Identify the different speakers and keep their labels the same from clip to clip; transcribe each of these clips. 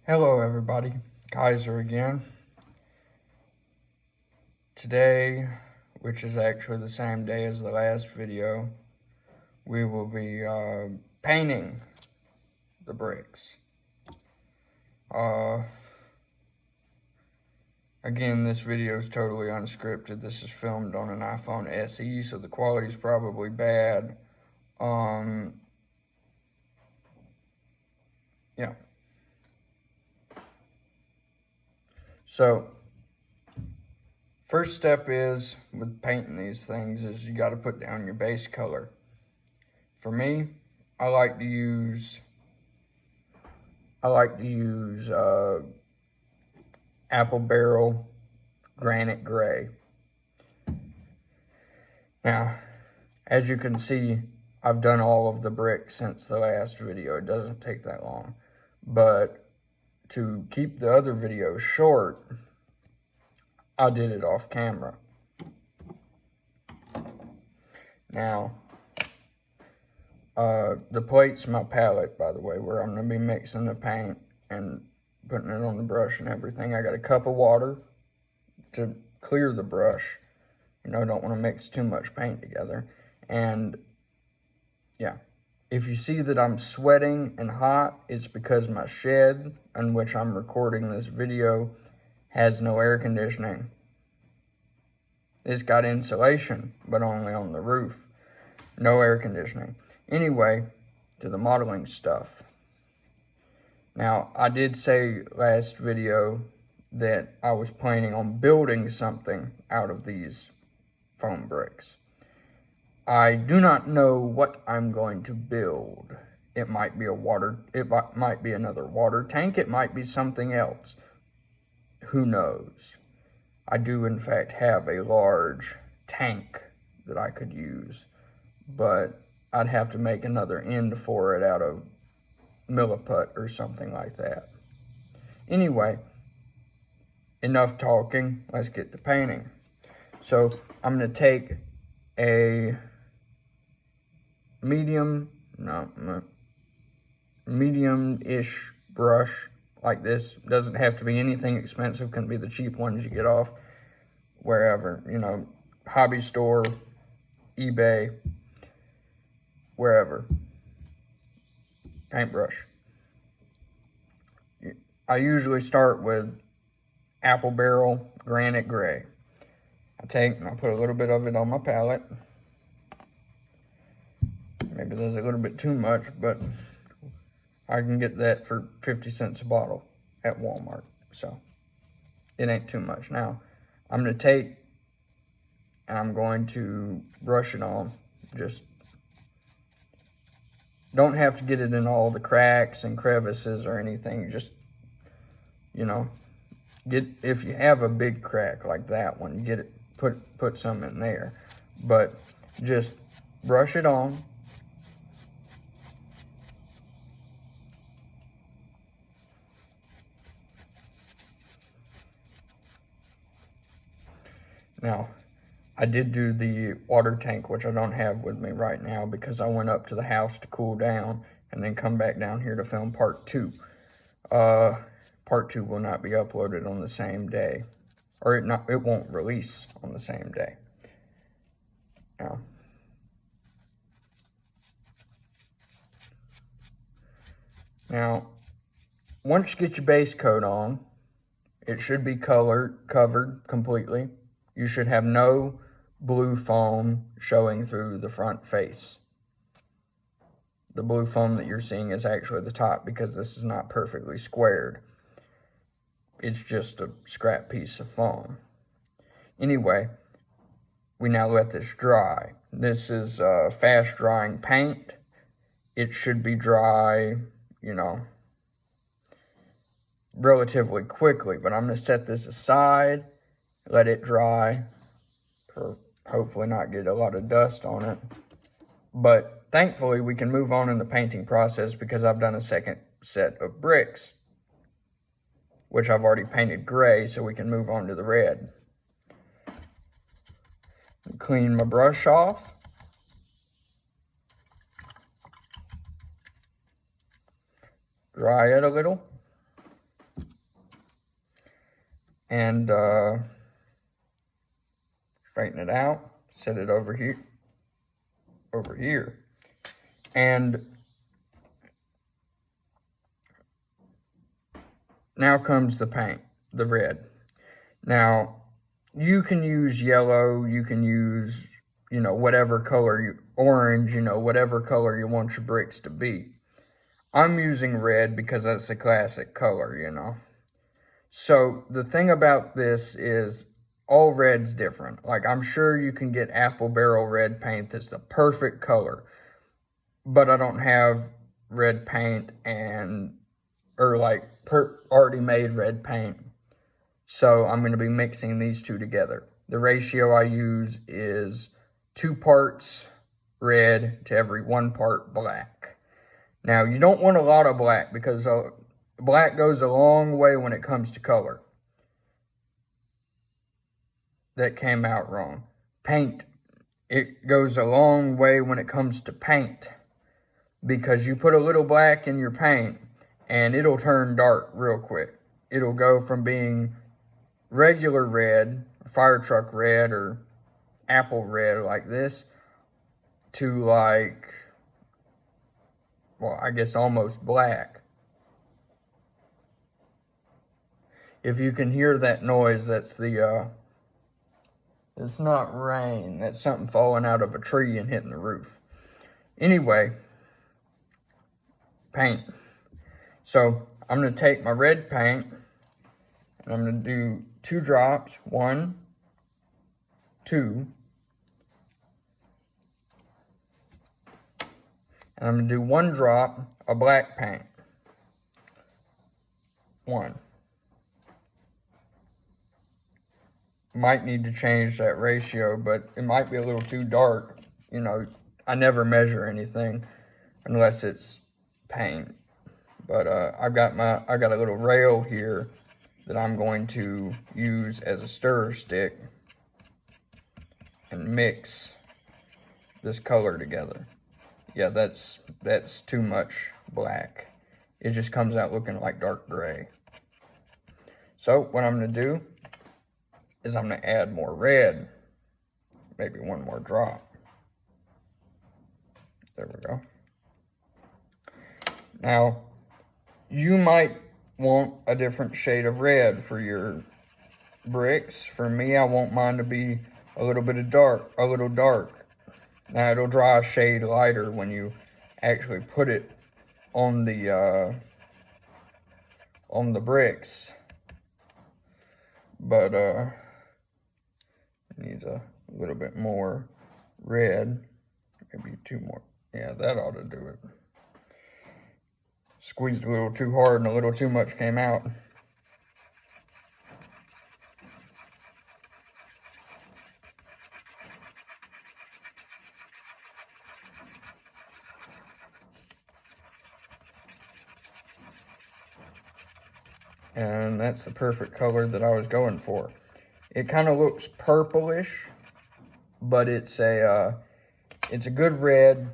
Speaker 1: Hello everybody, Kaiser again. Today, which is actually the same day as the last video, we will be painting the bricks. Again, this video is totally unscripted. This is filmed on an iPhone SE, so the quality is probably bad. Yeah. So, first step is, with painting these things, is you got to put down your base color. For me, I like to use apple barrel granite gray. Now, as you can see, I've done all of the bricks since the last video. It doesn't take that long. But to keep the other videos short, I did it off camera. Now, the plate's my palette, by the way, where I'm going to be mixing the paint and putting it on the brush and everything. I got a cup of water to clear the brush. You know, don't want to mix too much paint together. And yeah, if you see that I'm sweating and hot, it's because my shed in which I'm recording this video has no air conditioning. It's got insulation, but only on the roof. No air conditioning. Anyway, to the modeling stuff. Now, I did say last video that I was planning on building something out of these foam bricks. I do not know what I'm going to build. It might be might be another water tank. It might be something else. Who knows? I do in fact have a large tank that I could use, but I'd have to make another end for it out of milliput or something like that. Anyway, enough talking. Let's get to painting. So I'm going to take a medium-ish brush like this. Doesn't have to be anything expensive. Can be the cheap ones you get off wherever, you know, hobby store, eBay, wherever. Paintbrush. I usually start with apple barrel granite gray. I take and I put a little bit of it on my palette. Maybe there's a little bit too much, but I can get that for 50 cents a bottle at Walmart. So it ain't too much. Now, I'm going to take and I'm going to brush it on. Just don't have to get it in all the cracks and crevices or anything. Just, you know, if you have a big crack like that one, get it, put some in there. But just brush it on. Now, I did do the water tank, which I don't have with me right now because I went up to the house to cool down and then come back down here to film part 2. Part 2 will not be uploaded on the same day, or it won't release on the same day. Now, once you get your base coat on, it should be covered completely. You should have no blue foam showing through the front face. The blue foam that you're seeing is actually the top because this is not perfectly squared. It's just a scrap piece of foam. Anyway, we now let this dry. This is fast drying paint. It should be dry, you know, relatively quickly, but I'm going to set this aside, let it dry, hopefully not get a lot of dust on it. But thankfully, we can move on in the painting process because I've done a second set of bricks, which I've already painted gray, so we can move on to the red. Clean my brush off. Dry it a little. and straighten it out, set it over here, and now comes the paint, the red. Now, you can use yellow, you can use, whatever color, orange, whatever color you want your bricks to be. I'm using red because that's a classic color. So the thing about this is all red's different. Like, I'm sure you can get apple barrel red paint that's the perfect color, but I don't have red paint or like already made red paint. So I'm going to be mixing these two together. The ratio I use is 2 parts red to every 1 part black. Now, you don't want a lot of black because black goes a long way when it comes to color. That came out wrong. Paint, it goes a long way when it comes to paint because you put a little black in your paint and it'll turn dark real quick. It'll go from being regular red, fire truck red, or apple red like this to like, well, I guess almost black. If you can hear that noise, that's it's not rain, that's something falling out of a tree and hitting the roof. Anyway, paint. So I'm going to take my red paint and I'm going to do 2 drops, 1, 2, and I'm going to do 1 drop of black paint. 1. Might need to change that ratio, but it might be a little too dark. I never measure anything unless it's paint. But I got a little rail here that I'm going to use as a stirrer stick and mix this color together. Yeah, that's too much black. It just comes out looking like dark gray. So what I'm going to do is I'm going to add more red. Maybe 1 more drop. There we go. Now, you might want a different shade of red for your bricks. For me, I want mine to be a little dark. Now, it'll dry a shade lighter when you actually put it on the bricks. But it needs a little bit more red. Maybe 2 more. Yeah, that ought to do it. Squeezed a little too hard and a little too much came out. And that's the perfect color that I was going for. It kind of looks purplish, but it's a good red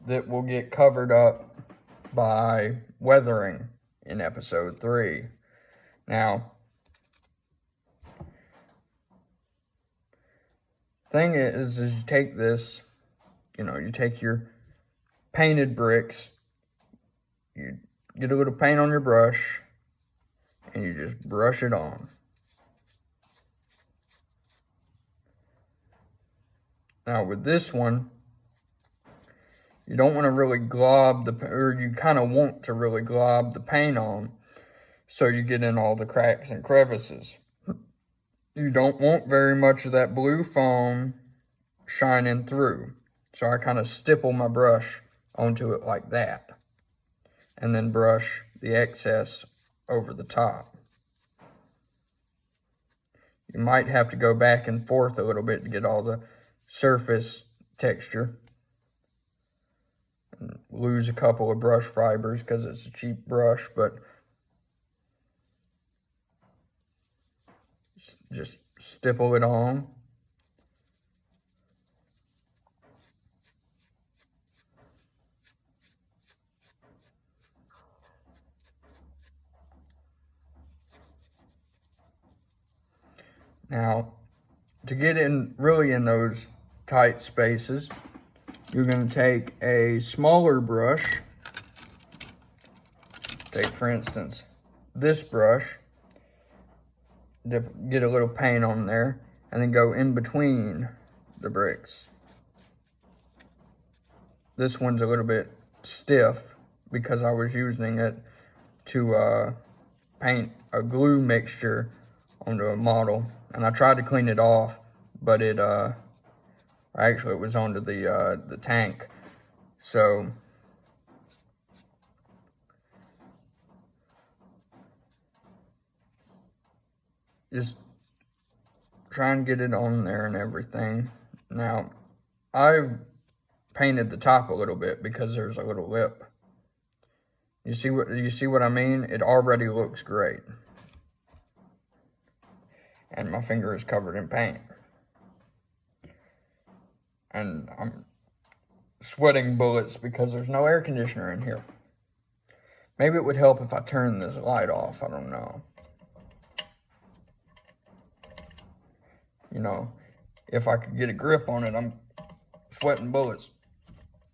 Speaker 1: that will get covered up by weathering in episode 3. Now, thing is you take this, you take your painted bricks, you get a little paint on your brush, and you just brush it on. Now with this one, you don't want to really glob you kind of want to really glob the paint on, so you get in all the cracks and crevices. You don't want very much of that blue foam shining through. So I kind of stipple my brush onto it like that, and then brush the excess over the top. You might have to go back and forth a little bit to get all the surface texture. And lose a couple of brush fibers because it's a cheap brush, but just stipple it on. Now, to get in really in those tight spaces, you're going to take a smaller brush. Take, for instance, this brush, get a little paint on there, and then go in between the bricks. This one's a little bit stiff because I was using it to paint a glue mixture onto a model, and I tried to clean it off, but it actually it was onto the tank. So just try and get it on there and everything. Now, I've painted the top a little bit because there's a little lip. You see what I mean? It already looks great. And my finger is covered in paint. And I'm sweating bullets because there's no air conditioner in here. Maybe it would help if I turned this light off, I don't know. You know, if I could get a grip on it, I'm sweating bullets.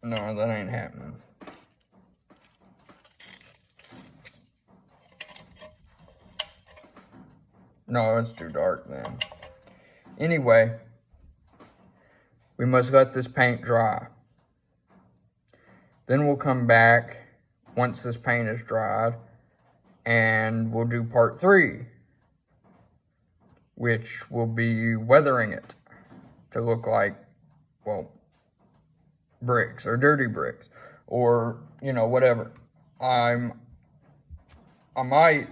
Speaker 1: No, that ain't happening. No, it's too dark then. Anyway, we must let this paint dry. Then we'll come back once this paint is dried and we'll do part 3, which will be weathering it to look like, well, bricks or dirty bricks or, you know, whatever. I might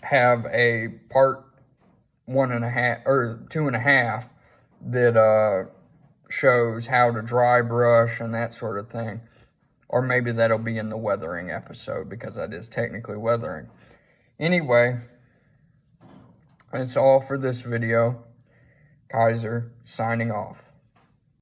Speaker 1: have a part 1.5 or 2.5 that shows how to dry brush and that sort of thing. Or maybe that'll be in the weathering episode because that is technically weathering. Anyway, that's all for this video. Kaiser signing off.